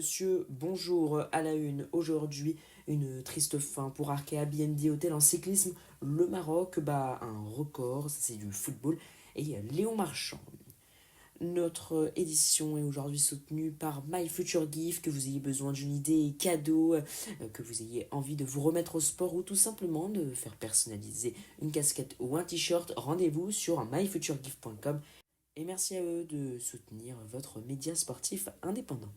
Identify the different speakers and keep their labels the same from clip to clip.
Speaker 1: Monsieur, bonjour à la une. Aujourd'hui, une triste fin pour Arkea BNB Hotel en cyclisme. Le Maroc bat un record, ça c'est du football. Et Léon Marchand. Notre édition est aujourd'hui soutenue par My Future Gift. Que vous ayez besoin d'une idée cadeau, que vous ayez envie de vous remettre au sport ou tout simplement de faire personnaliser une casquette ou un t-shirt, rendez-vous sur myfuturegift.com. Et merci à eux de soutenir votre média sportif indépendant.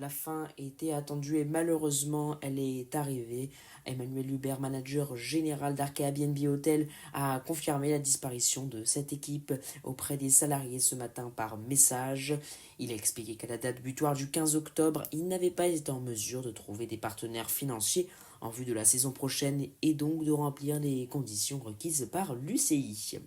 Speaker 1: La fin était attendue et malheureusement elle est arrivée. Emmanuel Hubert, manager général d'Arkea BNB Hotel, a confirmé la disparition de cette équipe auprès des salariés ce matin par message. Il a expliqué qu'à la date butoir du 15 octobre, il n'avait pas été en mesure de trouver des partenaires financiers en vue de la saison prochaine et donc de remplir les conditions requises par l'UCI.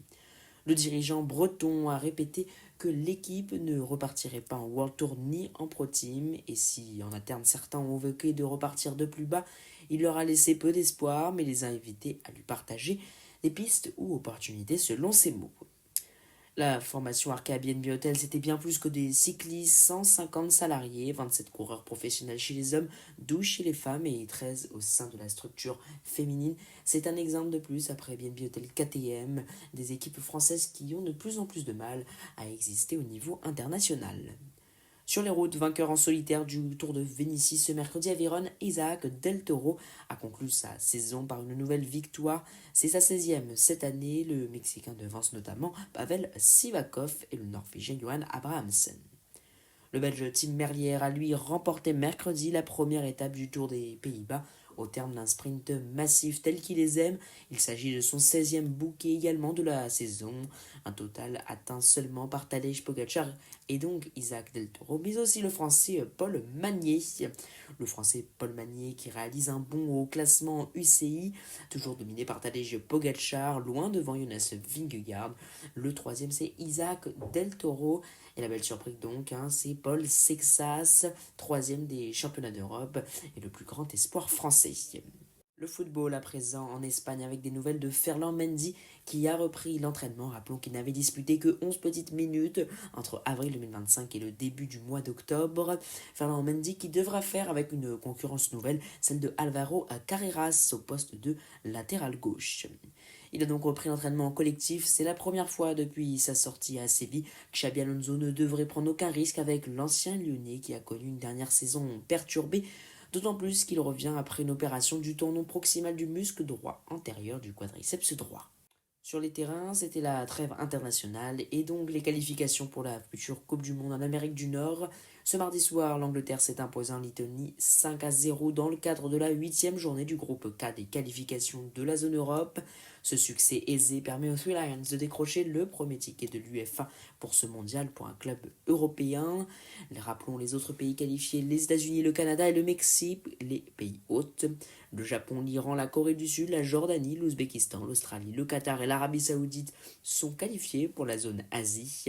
Speaker 1: Le dirigeant breton a répété que l'équipe ne repartirait pas en World Tour ni en Pro Team, et si en interne certains ont évoqué de repartir de plus bas, il leur a laissé peu d'espoir, mais les a invités à lui partager des pistes ou opportunités selon ses mots. La formation Arkea BNB Hotel, c'était bien plus que des cyclistes, 150 salariés, 27 coureurs professionnels chez les hommes, 12 chez les femmes et 13 au sein de la structure féminine. C'est un exemple de plus après BNB Hotel KTM, des équipes françaises qui ont de plus en plus de mal à exister au niveau international. Sur les routes, vainqueur en solitaire du Tour de Vénitie ce mercredi à Vérone, Isaac Del Toro a conclu sa saison par une nouvelle victoire. C'est sa 16e cette année. Le Mexicain devance notamment Pavel Sivakov et le Norvégien Johan Abrahamsen. Le Belge Tim Merlier a lui remporté mercredi la première étape du Tour des Pays-Bas au terme d'un sprint massif tel qu'il les aime. Il s'agit de son 16e bouquet également de la saison, un total atteint seulement par Tadej Pogacar et donc Isaac Del Toro, mais aussi le français Paul Magnier. Le français Paul Magnier qui réalise un bond au classement UCI, toujours dominé par Tadej Pogacar, loin devant Jonas Vingegaard. Le troisième c'est Isaac Del Toro. Et la belle surprise donc, c'est Paul Sexas, troisième des championnats d'Europe et le plus grand espoir français. Le football à présent en Espagne avec des nouvelles de Ferland Mendy qui a repris l'entraînement. Rappelons qu'il n'avait disputé que 11 petites minutes entre avril 2025 et le début du mois d'octobre. Ferland Mendy qui devra faire avec une concurrence nouvelle, celle de Alvaro Carreras au poste de latéral gauche. Il a donc repris l'entraînement collectif. C'est la première fois depuis sa sortie à Séville que Xabi Alonso ne devrait prendre aucun risque avec l'ancien Lyonnais qui a connu une dernière saison perturbée, d'autant plus qu'il revient après une opération du tendon proximal du muscle droit antérieur du quadriceps droit. Sur les terrains, c'était la trêve internationale et donc les qualifications pour la future Coupe du Monde en Amérique du Nord. Ce mardi soir, l'Angleterre s'est imposée en Lettonie 5-0 dans le cadre de la 8e journée du groupe K des qualifications de la zone Europe. Ce succès aisé permet aux Three Lions de décrocher le premier ticket de l'UEFA pour ce mondial pour un club européen. Rappelons les autres pays qualifiés, les États-Unis, le Canada et le Mexique, les pays hôtes. Le Japon, l'Iran, la Corée du Sud, la Jordanie, l'Ouzbékistan, l'Australie, le Qatar et l'Arabie Saoudite sont qualifiés pour la zone Asie.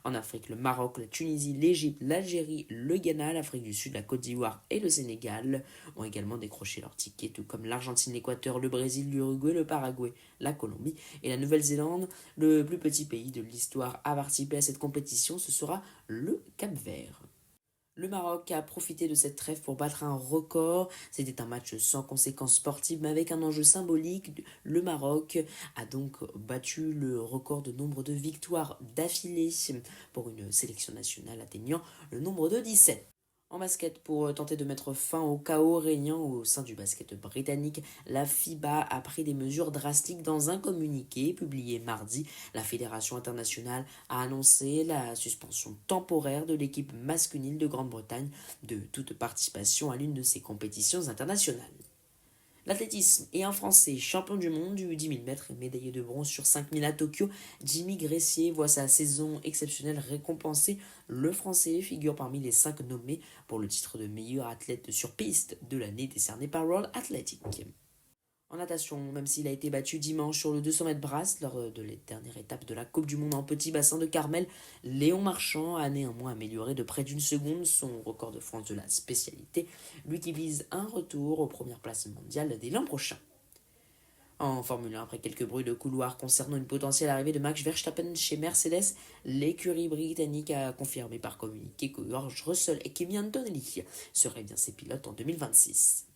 Speaker 1: En Afrique, le Maroc, la Tunisie, l'Égypte, l'Algérie, le Ghana, l'Afrique du Sud, la Côte d'Ivoire et le Sénégal ont également décroché leur ticket, tout comme l'Argentine, l'Équateur, le Brésil, l'Uruguay, le Paraguay, la Colombie et la Nouvelle-Zélande. Le plus petit pays de l'histoire à participer à cette compétition, ce sera le Cap-Vert. Le Maroc a profité de cette trêve pour battre un record. C'était un match sans conséquences sportives mais avec un enjeu symbolique. Le Maroc a donc battu le record de nombre de victoires d'affilée pour une sélection nationale atteignant le nombre de 17. En basket, pour tenter de mettre fin au chaos régnant au sein du basket britannique, la FIBA a pris des mesures drastiques dans un communiqué publié mardi. La Fédération internationale a annoncé la suspension temporaire de l'équipe masculine de Grande-Bretagne de toute participation à l'une de ses compétitions internationales. L'athlétisme et un Français champion du monde du 10 000 mètres et médaillé de bronze sur 5 000 à Tokyo, Jimmy Gressier voit sa saison exceptionnelle récompensée. Le Français figure parmi les 5 nommés pour le titre de meilleur athlète sur piste de l'année décerné par World Athletic. En natation, même s'il a été battu dimanche sur le 200 mètres brasse lors de la dernière étape de la Coupe du Monde en petit bassin de Carmel, Léon Marchand a néanmoins amélioré de près d'une seconde son record de France de la spécialité, lui qui vise un retour aux premières places mondiales dès l'an prochain. En Formule 1, après quelques bruits de couloir concernant une potentielle arrivée de Max Verstappen chez Mercedes, l'écurie britannique a confirmé par communiqué que George Russell et Kimi Antonelli seraient bien ses pilotes en 2026.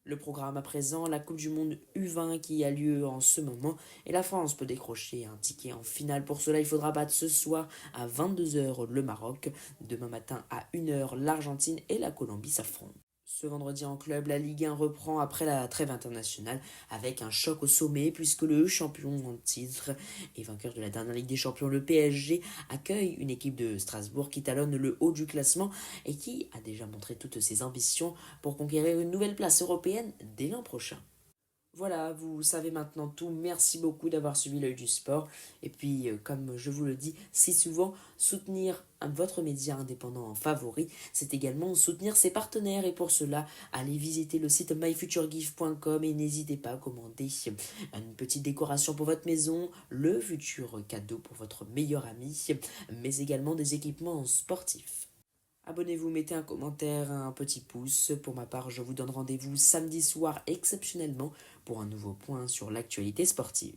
Speaker 1: Le programme à présent, la Coupe du Monde U20 qui a lieu en ce moment et la France peut décrocher un ticket en finale. Pour cela, il faudra battre ce soir à 22 h le Maroc. Demain matin à 1 h, l'Argentine et la Colombie s'affrontent. Ce vendredi en club, la Ligue 1 reprend après la trêve internationale avec un choc au sommet puisque le champion en titre et vainqueur de la dernière Ligue des Champions, le PSG, accueille une équipe de Strasbourg qui talonne le haut du classement et qui a déjà montré toutes ses ambitions pour conquérir une nouvelle place européenne dès l'an prochain. Voilà, vous savez maintenant tout. Merci beaucoup d'avoir suivi l'œil du sport. Et puis, comme je vous le dis si souvent, soutenir votre média indépendant favori, c'est également soutenir ses partenaires. Et pour cela, allez visiter le site myfuturegift.com et n'hésitez pas à commander une petite décoration pour votre maison, le futur cadeau pour votre meilleur ami, mais également des équipements sportifs. Abonnez-vous, mettez un commentaire, un petit pouce. Pour ma part, je vous donne rendez-vous samedi soir exceptionnellement pour un nouveau point sur l'actualité sportive.